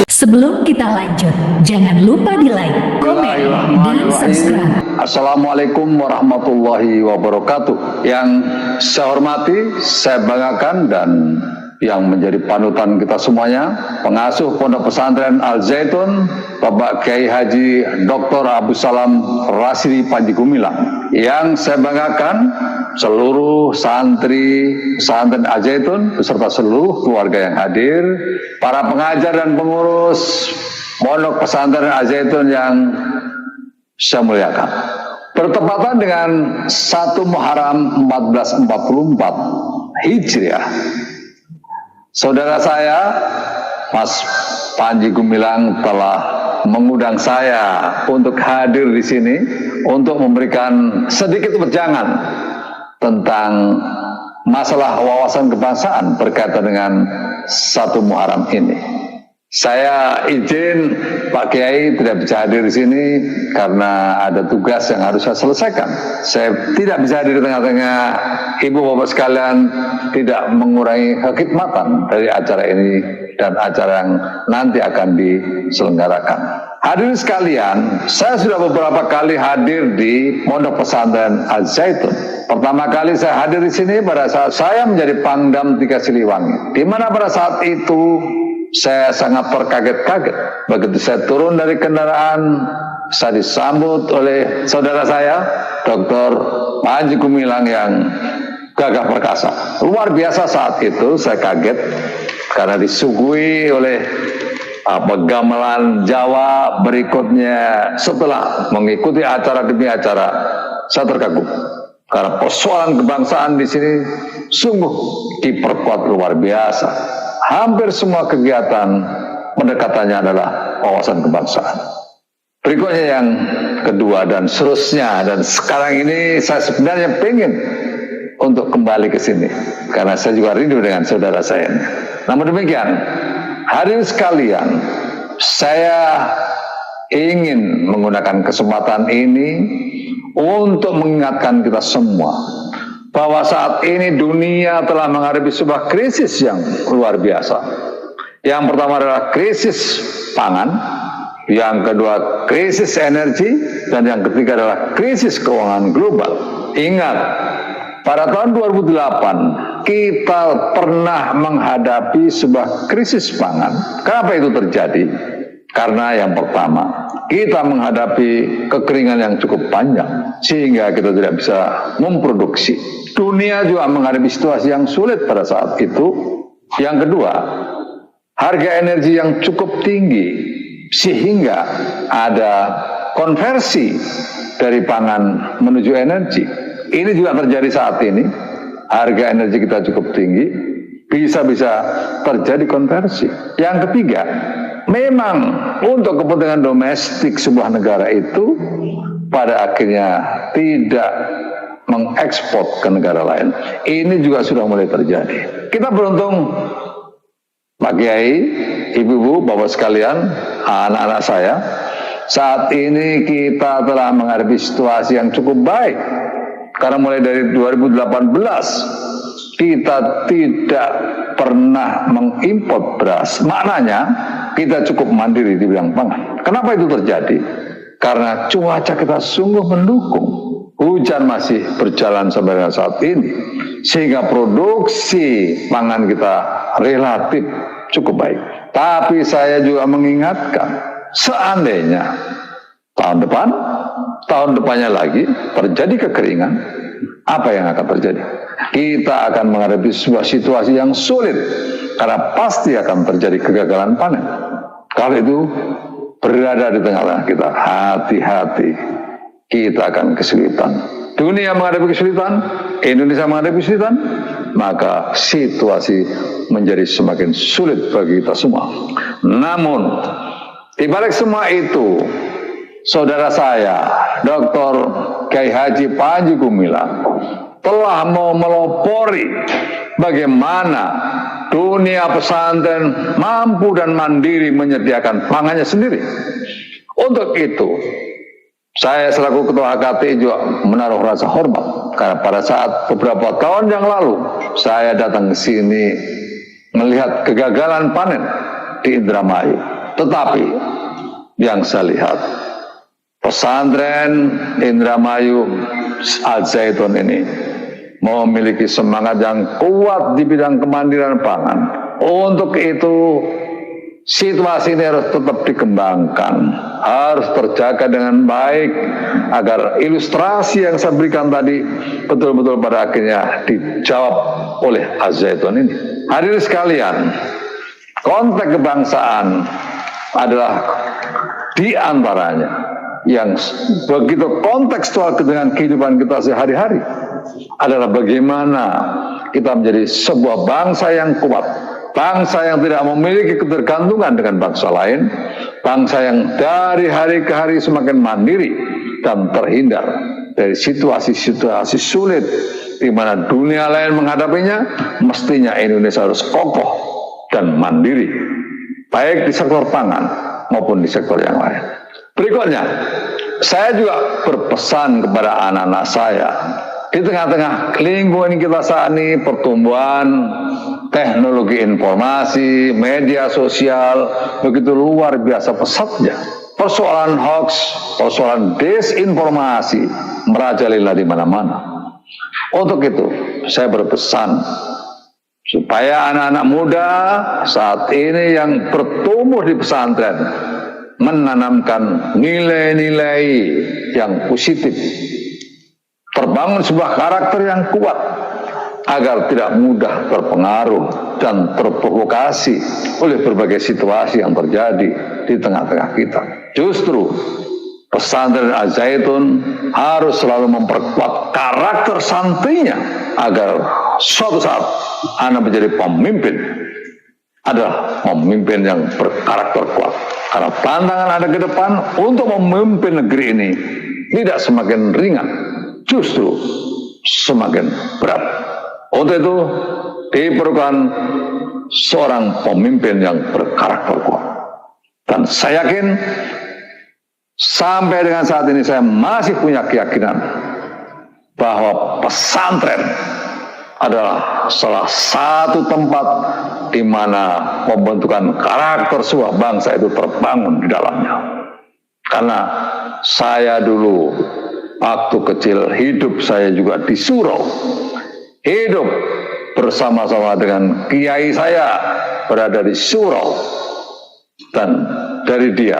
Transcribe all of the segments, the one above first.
Sebelum kita lanjut, jangan lupa di like, komen, dan subscribe. Assalamualaikum warahmatullahi wabarakatuh. Yang saya hormati, saya banggakan, dan yang menjadi panutan kita semuanya, pengasuh Pondok Pesantren Al Zaitun, Bapak Kiai Haji Dr. Abu Salam Rasyidi Panji Gumilang. Yang saya banggakan, seluruh santri pesantren Al Zaitun beserta seluruh keluarga yang hadir, para pengajar dan pengurus Pondok Pesantren Al Zaitun yang saya muliakan. Bertepatan dengan 1 Muharram 1444 Hijriah, saudara saya, Mas Panji Gumilang, telah mengundang saya untuk hadir di sini untuk memberikan sedikit wejangan tentang masalah wawasan kebangsaan berkaitan dengan 1 Muharram ini. Saya izin Pak Kiai tidak bisa hadir di sini karena ada tugas yang harus saya selesaikan. Saya tidak bisa hadir di tengah-tengah ibu bapak sekalian, tidak mengurangi kekhidmatan dari acara ini dan acara yang nanti akan diselenggarakan. Hadirin sekalian, saya sudah beberapa kali hadir di Pondok Pesantren Al Zaitun. Pertama kali saya hadir di sini pada saat saya menjadi Pangdam 3 Siliwangi, di mana pada saat itu saya sangat terkaget-kaget. Begitu saya turun dari kendaraan, saya disambut oleh saudara saya, Dr. Panji Gumilang yang gagah perkasa. Luar biasa saat itu saya kaget karena disuguhi oleh gamelan Jawa berikutnya. Setelah mengikuti acara demi acara, saya terkagum karena persoalan kebangsaan di sini sungguh diperkuat luar biasa. Hampir semua kegiatan pendekatannya adalah wawasan kebangsaan. Berikutnya yang kedua dan seterusnya, dan sekarang ini saya sebenarnya pengen untuk kembali ke sini karena saya juga rindu dengan saudara saya. Namun demikian, hadirin sekalian, saya ingin menggunakan kesempatan ini untuk mengingatkan kita semua bahwa saat ini dunia telah menghadapi sebuah krisis yang luar biasa. Yang pertama adalah krisis pangan, yang kedua krisis energi, dan yang ketiga adalah krisis keuangan global. Ingat, pada tahun 2008 kita pernah menghadapi sebuah krisis pangan. Kenapa itu terjadi? Karena yang pertama, kita menghadapi kekeringan yang cukup panjang sehingga kita tidak bisa memproduksi. Dunia juga menghadapi situasi yang sulit pada saat itu. Yang kedua, harga energi yang cukup tinggi sehingga ada konversi dari pangan menuju energi. Ini juga terjadi saat ini. Harga energi kita cukup tinggi, bisa-bisa terjadi konversi. Yang ketiga, memang untuk kepentingan domestik sebuah negara itu pada akhirnya tidak mengekspor ke negara lain. Ini juga sudah mulai terjadi. Kita beruntung, Pak Kiai, ibu-ibu, bapak sekalian, anak-anak saya, saat ini kita telah menghadapi situasi yang cukup baik. Karena mulai dari 2018 kita tidak pernah mengimpor beras. Maknanya kita cukup mandiri di bidang pangan. Kenapa itu terjadi? Karena cuaca kita sungguh mendukung. Hujan masih berjalan sampai dengan saat ini, sehingga produksi pangan kita relatif cukup baik. Tapi saya juga mengingatkan, seandainya tahun depannya lagi terjadi kekeringan, apa yang akan terjadi? Kita akan menghadapi sebuah situasi yang sulit, karena pasti akan terjadi kegagalan panen. Kalau itu berada di tengah-tengah kita, hati-hati, kita akan kesulitan. Dunia menghadapi kesulitan, Indonesia menghadapi kesulitan, maka situasi menjadi semakin sulit bagi kita semua. Namun, di balik semua itu, saudara saya, Dr. Kiai Haji Panji Gumilang, telah mau melopori bagaimana dunia pesantren mampu dan mandiri menyediakan pangannya sendiri. Untuk itu, Saya selaku Ketua HKT juga menaruh rasa hormat karena pada saat beberapa tahun yang lalu saya datang ke sini melihat kegagalan panen di Indramayu. Tetapi yang saya lihat pesantren Indramayu Al-Zaitun ini memiliki semangat yang kuat di bidang kemandirian pangan. Untuk itu situasi ini harus tetap dikembangkan, harus terjaga dengan baik agar ilustrasi yang saya berikan tadi betul-betul pada akhirnya dijawab oleh Al-Zaitun ini. Hadirin sekalian, konteks kebangsaan adalah di antaranya yang begitu kontekstual dengan kehidupan kita sehari-hari adalah bagaimana kita menjadi sebuah bangsa yang kuat, bangsa yang tidak memiliki ketergantungan dengan bangsa lain, bangsa yang dari hari ke hari semakin mandiri dan terhindar dari situasi-situasi sulit di mana dunia lain menghadapinya. Mestinya Indonesia harus kokoh dan mandiri, baik di sektor pangan maupun di sektor yang lain. Berikutnya, saya juga berpesan kepada anak-anak saya, di tengah-tengah lingkungan kita saat ini, pertumbuhan teknologi informasi, media sosial begitu luar biasa pesatnya. Persoalan hoax, persoalan desinformasi merajalela di mana-mana. Untuk itu, saya berpesan supaya anak-anak muda saat ini yang bertumbuh di pesantren menanamkan nilai-nilai yang positif, terbangun sebuah karakter yang kuat agar tidak mudah terpengaruh dan terprovokasi oleh berbagai situasi yang terjadi di tengah-tengah kita. Justru pesantren Al-Zaitun harus selalu memperkuat karakter santrinya agar suatu saat anak menjadi pemimpin adalah pemimpin yang berkarakter kuat. Karena tantangan ada ke depan untuk memimpin negeri ini tidak semakin ringan, justru semakin berat. Untuk itu diperlukan seorang pemimpin yang berkarakter kuat. Dan saya yakin sampai dengan saat ini saya masih punya keyakinan bahwa pesantren adalah salah satu tempat di mana pembentukan karakter sebuah bangsa itu terbangun di dalamnya. Karena saya dulu waktu kecil hidup saya juga di surau, hidup bersama-sama dengan kiai saya berada di surau, dan dari dia,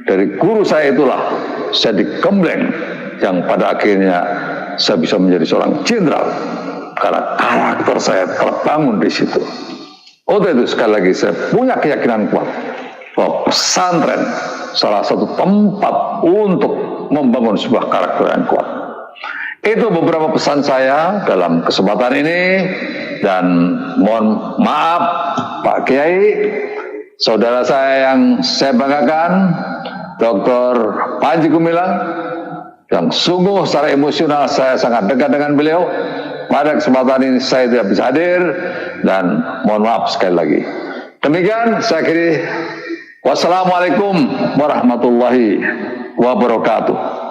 dari guru saya itulah saya digembleng yang pada akhirnya saya bisa menjadi seorang jenderal karena karakter saya terbangun di situ. Untuk itu sekali lagi saya punya keyakinan kuat bahwa pesantren salah satu tempat untuk membangun sebuah karakter yang kuat. Itu beberapa pesan saya dalam kesempatan ini, dan mohon maaf Pak Kiai, saudara saya yang saya banggakan, Dr. Panji Gumilang, yang sungguh secara emosional saya sangat dekat dengan beliau. Pada kesempatan ini saya tidak bisa hadir dan mohon maaf sekali lagi. Demikian saya akhiri. Wassalamualaikum warahmatullahi wabarakatuh.